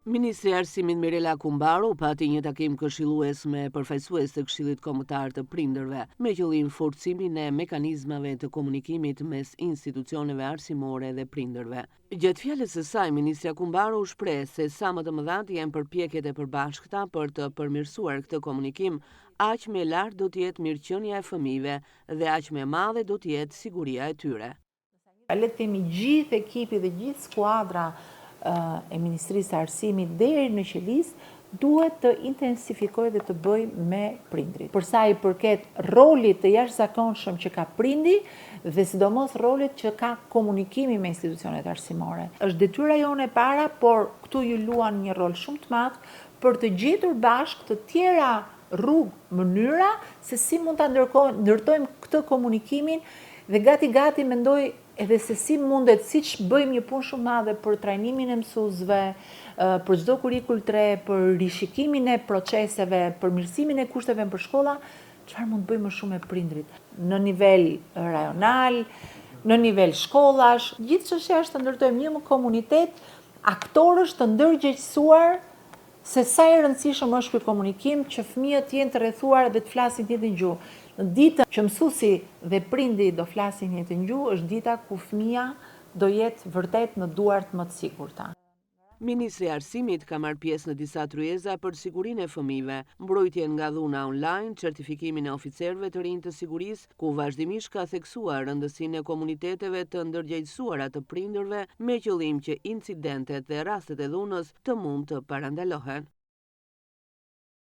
Ministri i Arsimit Mirela Kumbaro pati një takim këshillues me përfaqësues të Këshillit Kombëtar të Prindërve me qëllim forcimin e mekanizmave të komunikimit mes institucioneve arsimore dhe prindërve. Gjatë fjalës së saj, ministrja Kumbaro u shpreh se sa më të mëdha janë përpjekjet e përbashkëta për të përmirësuar këtë komunikim, aq më lart do të jetë mirëqenia e fëmijëve dhe aq më e madhe do të jetë siguria e tyre. Le të themi gjithë ekipi dhe gjithë skuadra e Ministrisë së Arsimit deri në qelisë duhet të intensifikojë dhe të bëjë me prindrit. Për sa i përket rolit të jashtëzakonshëm që ka prindi dhe sidomos rolit që ka komunikimi me institucionet arsimore. Është detyra jone e para, por këtu ju luan një rol shumë të madh për të gjetur bashkë të tjera rrugë, mënyra se si mund ta ndërtojmë këtë komunikimin dhe gati mendoj edhe se si mundet, siç bëjmë një punë shumë madhe për trajnimin e mësuesve, për çdo kurikull 3, për rishikimin e proceseve, për mirësimin e kushteve për shkolla, çfarë mund të bëjmë më shumë me prindrit? Në nivel rajonal, në nivel shkollash, gjithë çështja është të ndërtojmë një komunitet aktorësh të ndërgjegjësuar se sa i rëndësishëm është ky komunikim, që fëmijët jenë të rrethuar dhe të flasin të njëjtën gjuhë. Në ditën që mësuesi dhe prindi do flasin një të gjuhë, është dita ku fëmia do jetë vërtet në duart më të sigurta. Ministri i Arsimit ka marrë pjesë në disa tryeza për sigurinë e fëmijëve, mbrojtjen nga dhuna online, certifikimin e oficerëve të rinj të sigurisë, ku vazhdimisht ka theksuar rëndësinë e komuniteteve të ndërgjegjësuara të prindërve me qëllim që incidentet dhe rastet e dhunës të mund të parandalohen.